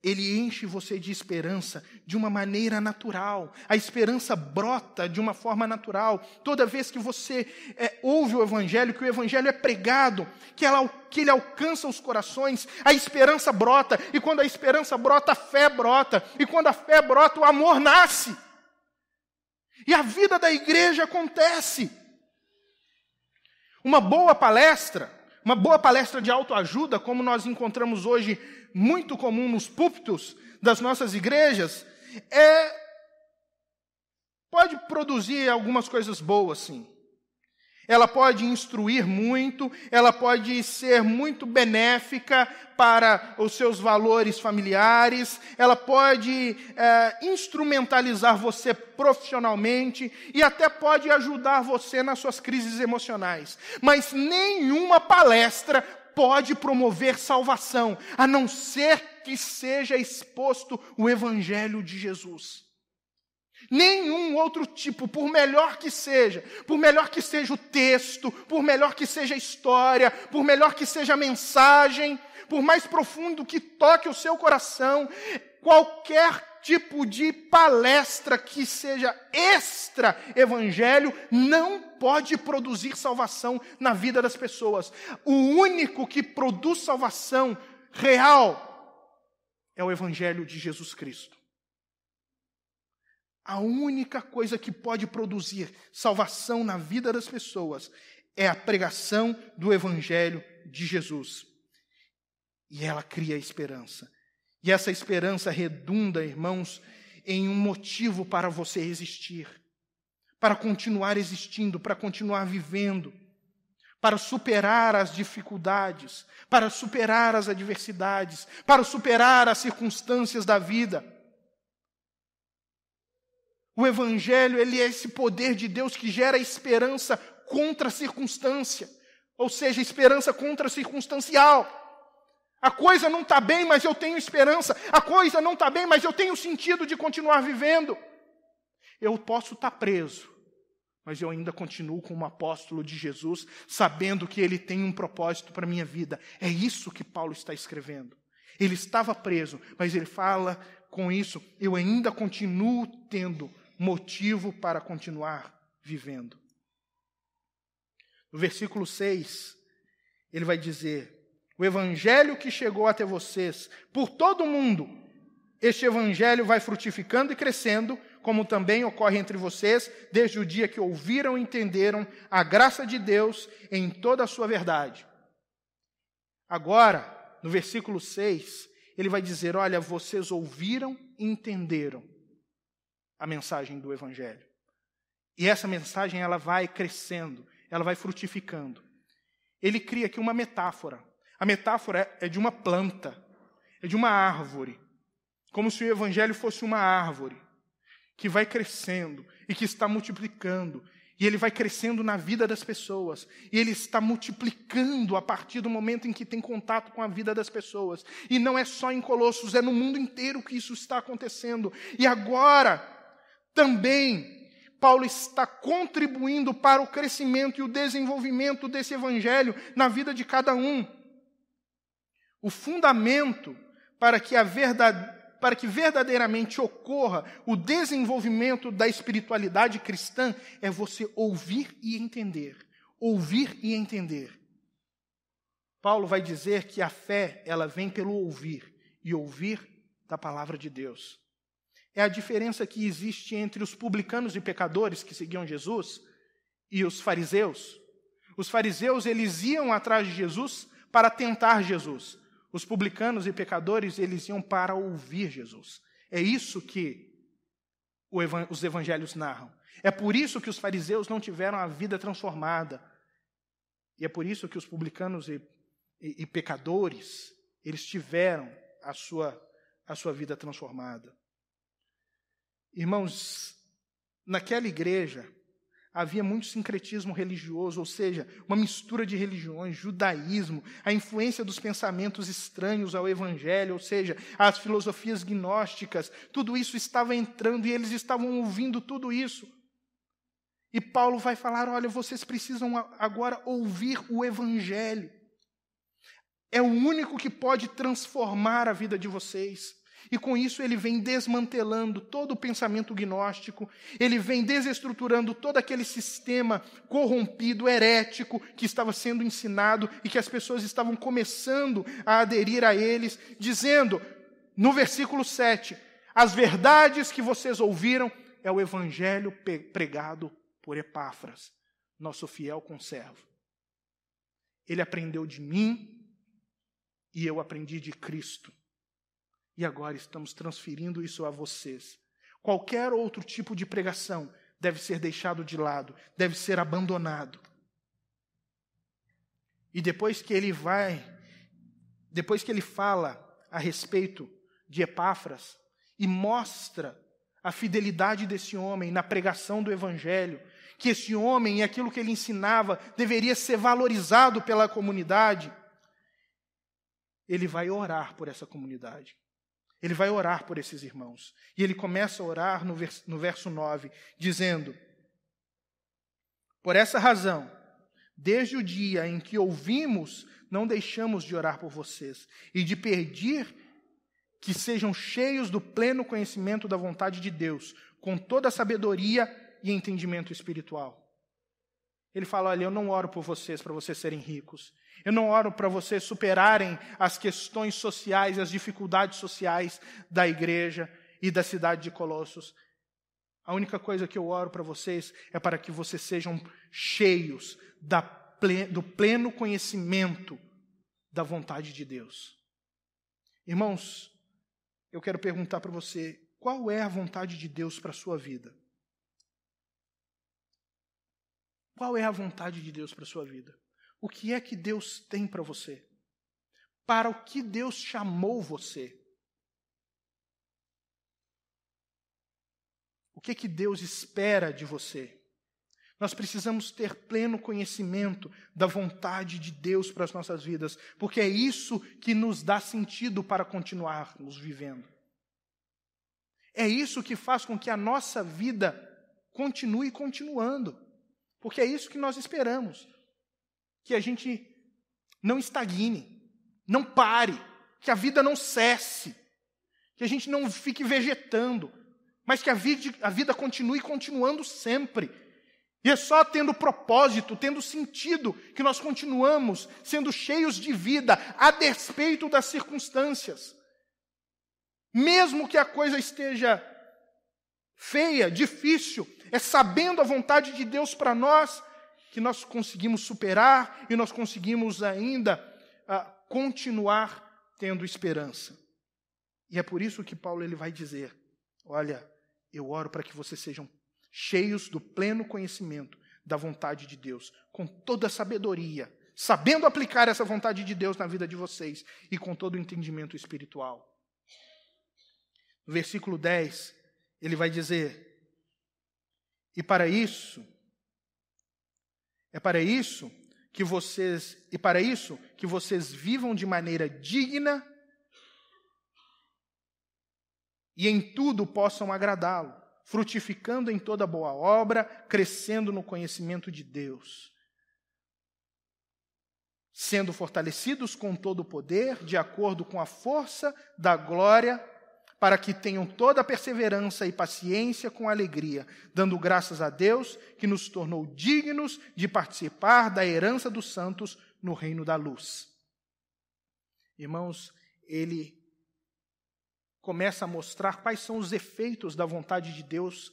Speaker 1: ele enche você de esperança de uma maneira natural. A esperança brota de uma forma natural. Toda vez que você ouve o Evangelho, que o Evangelho é pregado, que ele alcança os corações, a esperança brota. E quando a esperança brota, a fé brota. E quando a fé brota, o amor nasce. E a vida da igreja acontece. Uma boa palestra de autoajuda, como nós encontramos hoje muito comum nos púlpitos das nossas igrejas, pode produzir algumas coisas boas, sim. Ela pode instruir muito, ela pode ser muito benéfica para os seus valores familiares, ela pode instrumentalizar você profissionalmente e até pode ajudar você nas suas crises emocionais. Mas nenhuma palestra pode promover salvação, a não ser que seja exposto o Evangelho de Jesus. Nenhum outro tipo, por melhor que seja o texto, por melhor que seja a história, por melhor que seja a mensagem, por mais profundo que toque o seu coração, qualquer tipo de palestra que seja extra-evangelho não pode produzir salvação na vida das pessoas. O único que produz salvação real é o Evangelho de Jesus Cristo. A única coisa que pode produzir salvação na vida das pessoas é a pregação do Evangelho de Jesus. E ela cria esperança. E essa esperança redunda, irmãos, em um motivo para você existir, para continuar existindo, para continuar vivendo, para superar as dificuldades, para superar as adversidades, para superar as circunstâncias da vida. O Evangelho, ele é esse poder de Deus que gera esperança contra a circunstância, ou seja, esperança contra circunstancial. A coisa não está bem, mas eu tenho esperança. A coisa não está bem, mas eu tenho sentido de continuar vivendo. Eu posso estar preso, mas eu ainda continuo como apóstolo de Jesus, sabendo que ele tem um propósito para a minha vida. É isso que Paulo está escrevendo. Ele estava preso, mas ele fala com isso, eu ainda continuo tendo motivo para continuar vivendo. No versículo 6, ele vai dizer: o evangelho que chegou até vocês por todo o mundo, este evangelho vai frutificando e crescendo, como também ocorre entre vocês, desde o dia que ouviram e entenderam a graça de Deus em toda a sua verdade. Agora, no versículo 6, ele vai dizer, olha, vocês ouviram e entenderam a mensagem do evangelho. E essa mensagem, ela vai crescendo, ela vai frutificando. Ele cria aqui uma metáfora. A metáfora é de uma planta, é de uma árvore. Como se o evangelho fosse uma árvore que vai crescendo e que está multiplicando. E ele vai crescendo na vida das pessoas. E ele está multiplicando a partir do momento em que tem contato com a vida das pessoas. E não é só em Colossos, é no mundo inteiro que isso está acontecendo. E agora, também, Paulo está contribuindo para o crescimento e o desenvolvimento desse evangelho na vida de cada um. O fundamento para que verdadeiramente ocorra o desenvolvimento da espiritualidade cristã é você ouvir e entender. Ouvir e entender. Paulo vai dizer que a fé, ela vem pelo ouvir, e ouvir da palavra de Deus. É a diferença que existe entre os publicanos e pecadores que seguiam Jesus e os fariseus. Os fariseus, eles iam atrás de Jesus para tentar Jesus. Os publicanos e pecadores, eles iam para ouvir Jesus. É isso que os evangelhos narram. É por isso que os fariseus não tiveram a vida transformada. E é por isso que os publicanos e pecadores, eles tiveram a sua vida transformada. Irmãos, naquela igreja havia muito sincretismo religioso, ou seja, uma mistura de religiões, judaísmo, a influência dos pensamentos estranhos ao evangelho, ou seja, as filosofias gnósticas, tudo isso estava entrando e eles estavam ouvindo tudo isso. E Paulo vai falar, olha, vocês precisam agora ouvir o evangelho. É o único que pode transformar a vida de vocês. E com isso ele vem desmantelando todo o pensamento gnóstico, ele vem desestruturando todo aquele sistema corrompido, herético, que estava sendo ensinado e que as pessoas estavam começando a aderir a eles, dizendo, no versículo 7, as verdades que vocês ouviram é o evangelho pregado por Epáfras, nosso fiel conservo. Ele aprendeu de mim e eu aprendi de Cristo. E agora estamos transferindo isso a vocês. Qualquer outro tipo de pregação deve ser deixado de lado, deve ser abandonado. E depois que ele fala a respeito de Epáfras e mostra a fidelidade desse homem na pregação do evangelho, que esse homem e aquilo que ele ensinava deveria ser valorizado pela comunidade, ele vai orar por essa comunidade. Ele vai orar por esses irmãos. E ele começa a orar no verso 9, dizendo, por essa razão, desde o dia em que ouvimos, não deixamos de orar por vocês e de pedir que sejam cheios do pleno conhecimento da vontade de Deus, com toda a sabedoria e entendimento espiritual. Ele fala, olha, eu não oro por vocês para vocês serem ricos. Eu não oro para vocês superarem as questões sociais, as dificuldades sociais da igreja e da cidade de Colossos. A única coisa que eu oro para vocês é para que vocês sejam cheios do pleno conhecimento da vontade de Deus. Irmãos, eu quero perguntar para você, qual é a vontade de Deus para a sua vida? Qual é a vontade de Deus para a sua vida? O que é que Deus tem para você? Para o que Deus chamou você? O que é que Deus espera de você? Nós precisamos ter pleno conhecimento da vontade de Deus para as nossas vidas, porque é isso que nos dá sentido para continuarmos vivendo. É isso que faz com que a nossa vida continue continuando, porque é isso que nós esperamos. Que a gente não estagne, não pare, que a vida não cesse, que a gente não fique vegetando, mas que a vida continue continuando sempre. E é só tendo propósito, tendo sentido, que nós continuamos sendo cheios de vida, a despeito das circunstâncias. Mesmo que a coisa esteja feia, difícil, é sabendo a vontade de Deus para nós, que nós conseguimos superar e nós conseguimos ainda continuar tendo esperança. E é por isso que Paulo ele vai dizer, olha, eu oro para que vocês sejam cheios do pleno conhecimento da vontade de Deus, com toda a sabedoria, sabendo aplicar essa vontade de Deus na vida de vocês e com todo o entendimento espiritual. No versículo 10, ele vai dizer, e para isso que vocês vivam de maneira digna e em tudo possam agradá-lo, frutificando em toda boa obra, crescendo no conhecimento de Deus, sendo fortalecidos com todo o poder, de acordo com a força da glória, para que tenham toda a perseverança e paciência com alegria, dando graças a Deus que nos tornou dignos de participar da herança dos santos no reino da luz. Irmãos, ele começa a mostrar quais são os efeitos da vontade de Deus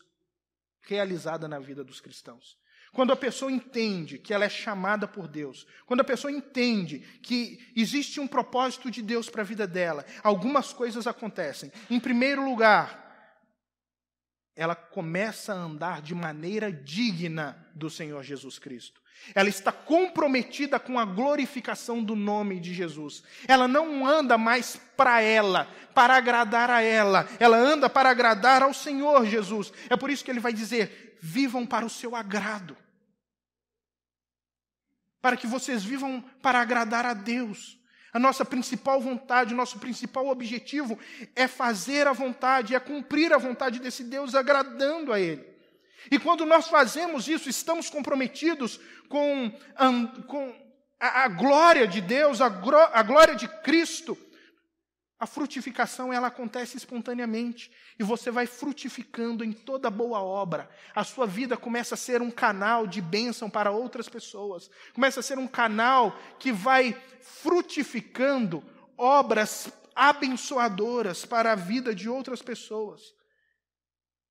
Speaker 1: realizada na vida dos cristãos. Quando a pessoa entende que ela é chamada por Deus, quando a pessoa entende que existe um propósito de Deus para a vida dela, algumas coisas acontecem. Em primeiro lugar, ela começa a andar de maneira digna do Senhor Jesus Cristo. Ela está comprometida com a glorificação do nome de Jesus. Ela não anda mais para ela, para agradar a ela. Ela anda para agradar ao Senhor Jesus. É por isso que ele vai dizer, vivam para o seu agrado. Para que vocês vivam para agradar a Deus. A nossa principal vontade, o nosso principal objetivo é fazer a vontade, é cumprir a vontade desse Deus, agradando a Ele. E quando nós fazemos isso, estamos comprometidos com a glória de Deus, a glória de Cristo. A frutificação, ela acontece espontaneamente. E você vai frutificando em toda boa obra. A sua vida começa a ser um canal de bênção para outras pessoas. Começa a ser um canal que vai frutificando obras abençoadoras para a vida de outras pessoas.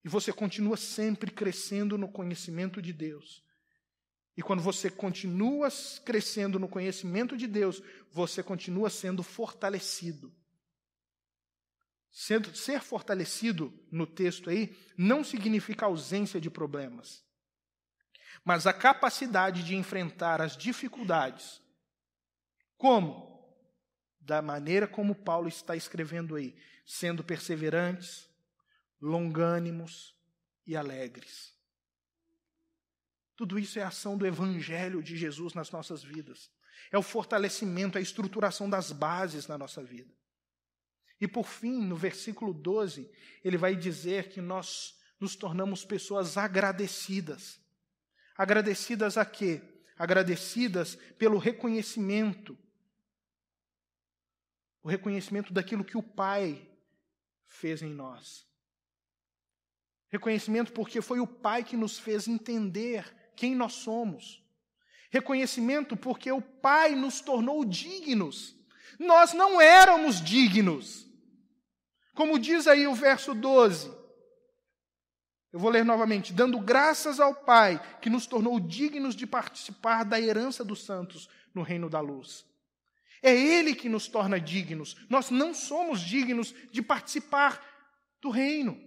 Speaker 1: E você continua sempre crescendo no conhecimento de Deus. E quando você continua crescendo no conhecimento de Deus, você continua sendo fortalecido. Ser fortalecido no texto aí não significa ausência de problemas, mas a capacidade de enfrentar as dificuldades. Como? Da maneira como Paulo está escrevendo aí, sendo perseverantes, longânimos e alegres. Tudo isso é a ação do Evangelho de Jesus nas nossas vidas. É o fortalecimento, a estruturação das bases na nossa vida. E por fim, no versículo 12, ele vai dizer que nós nos tornamos pessoas agradecidas. Agradecidas a quê? Agradecidas pelo reconhecimento. O reconhecimento daquilo que o Pai fez em nós. Reconhecimento porque foi o Pai que nos fez entender quem nós somos. Reconhecimento porque o Pai nos tornou dignos. Nós não éramos dignos. Como diz aí o verso 12. Eu vou ler novamente. Dando graças ao Pai, que nos tornou dignos de participar da herança dos santos no reino da luz. É Ele que nos torna dignos. Nós não somos dignos de participar do reino,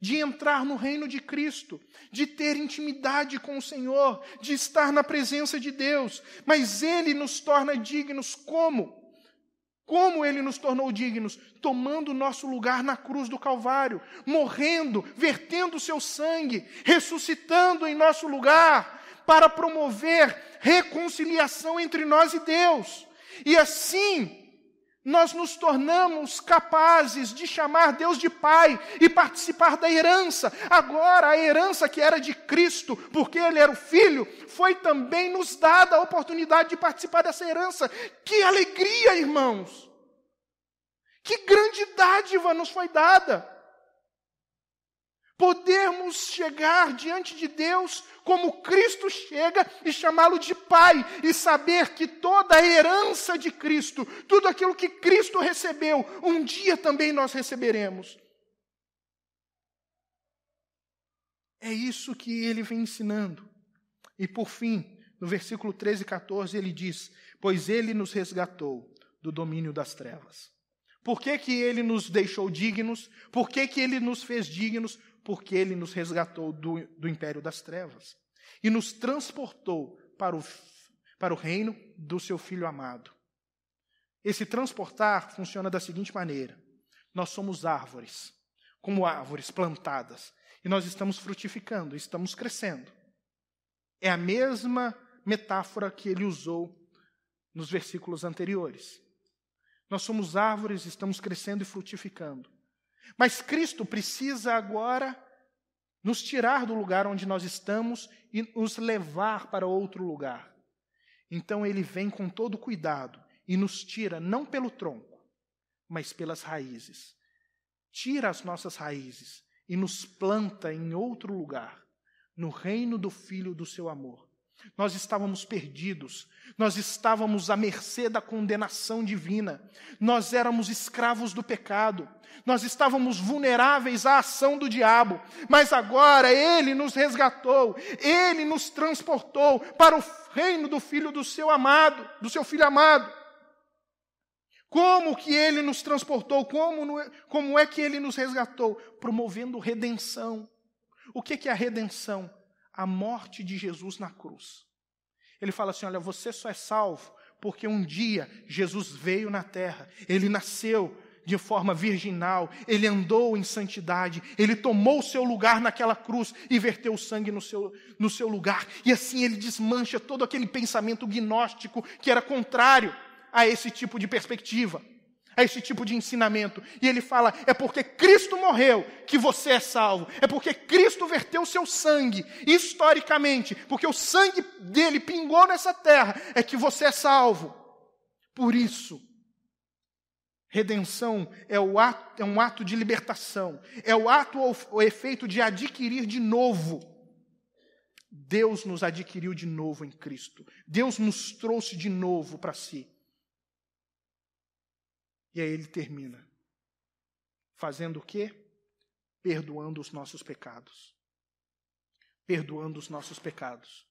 Speaker 1: de entrar no reino de Cristo, de ter intimidade com o Senhor, de estar na presença de Deus. Mas Ele nos torna dignos como? Como Ele nos tornou dignos? Tomando o nosso lugar na cruz do Calvário, morrendo, vertendo o seu sangue, ressuscitando em nosso lugar, para promover reconciliação entre nós e Deus. E assim, nós nos tornamos capazes de chamar Deus de Pai e participar da herança. Agora, a herança que era de Cristo, porque Ele era o Filho, foi também nos dada a oportunidade de participar dessa herança. Que alegria, irmãos! Que grande dádiva nos foi dada! Podermos chegar diante de Deus como Cristo chega e chamá-lo de Pai e saber que toda a herança de Cristo, tudo aquilo que Cristo recebeu, um dia também nós receberemos. É isso que ele vem ensinando. E por fim, no versículo 13 e 14, ele diz, pois ele nos resgatou do domínio das trevas. Por que que ele nos deixou dignos? Por que que ele nos fez dignos? Porque Ele nos resgatou do império das trevas e nos transportou para o reino do seu Filho amado. Esse transportar funciona da seguinte maneira. Nós somos árvores, como árvores plantadas, e nós estamos frutificando, estamos crescendo. É a mesma metáfora que ele usou nos versículos anteriores. Nós somos árvores, estamos crescendo e frutificando. Mas Cristo precisa agora nos tirar do lugar onde nós estamos e nos levar para outro lugar. Então Ele vem com todo cuidado e nos tira não pelo tronco, mas pelas raízes. Tira as nossas raízes e nos planta em outro lugar, no reino do Filho do seu amor. Nós estávamos perdidos, nós estávamos à mercê da condenação divina, nós éramos escravos do pecado, nós estávamos vulneráveis à ação do diabo, mas agora Ele nos resgatou, Ele nos transportou para o reino do Filho do seu amado, do seu Filho amado. Como que Ele nos transportou? Como é que Ele nos resgatou? Promovendo redenção. O que é a redenção? A morte de Jesus na cruz. Ele fala assim, olha, você só é salvo porque um dia Jesus veio na terra, ele nasceu de forma virginal, ele andou em santidade, ele tomou o seu lugar naquela cruz e verteu o sangue no seu lugar. E assim ele desmancha todo aquele pensamento gnóstico que era contrário a esse tipo de perspectiva, a esse tipo de ensinamento. E ele fala, é porque Cristo morreu que você é salvo. É porque Cristo verteu o seu sangue, historicamente, porque o sangue dele pingou nessa terra, é que você é salvo. Por isso, redenção é um ato de libertação, é o efeito de adquirir de novo. Deus nos adquiriu de novo em Cristo. Deus nos trouxe de novo para si. E aí ele termina fazendo o quê? Perdoando os nossos pecados. Perdoando os nossos pecados.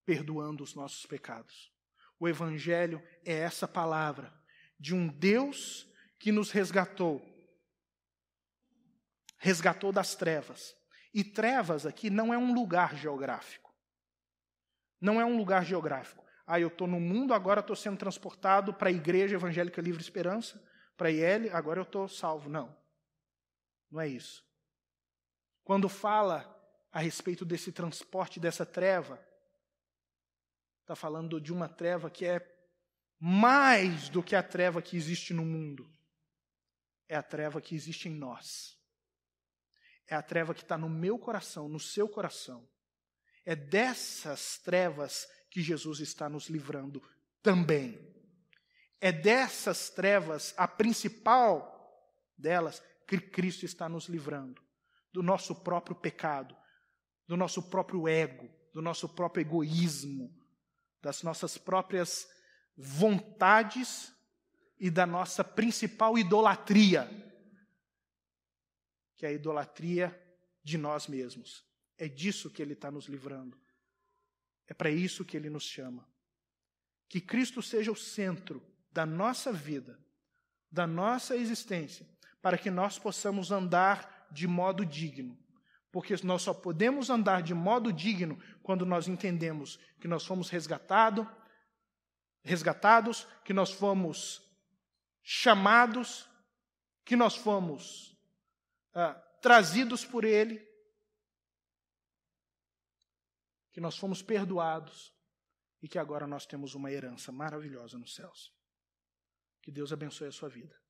Speaker 1: Perdoando os nossos pecados. O Evangelho é essa palavra de um Deus que nos resgatou. Resgatou das trevas. E trevas aqui não é um lugar geográfico. Não é um lugar geográfico. Eu estou no mundo, agora estou sendo transportado para a Igreja Evangélica Livre Esperança, para a IL, agora eu estou salvo. Não. Não é isso. Quando fala a respeito desse transporte, dessa treva, está falando de uma treva que é mais do que a treva que existe no mundo. É a treva que existe em nós. É a treva que está no meu coração, no seu coração. É dessas trevas que Jesus está nos livrando também. É dessas trevas, a principal delas, que Cristo está nos livrando. Do nosso próprio pecado, do nosso próprio ego, do nosso próprio egoísmo, das nossas próprias vontades e da nossa principal idolatria, que é a idolatria de nós mesmos. É disso que ele está nos livrando. É para isso que ele nos chama. Que Cristo seja o centro da nossa vida, da nossa existência, para que nós possamos andar de modo digno. Porque nós só podemos andar de modo digno quando nós entendemos que nós fomos resgatados, que nós fomos chamados, que nós fomos trazidos por Ele, que nós fomos perdoados e que agora nós temos uma herança maravilhosa nos céus. Que Deus abençoe a sua vida.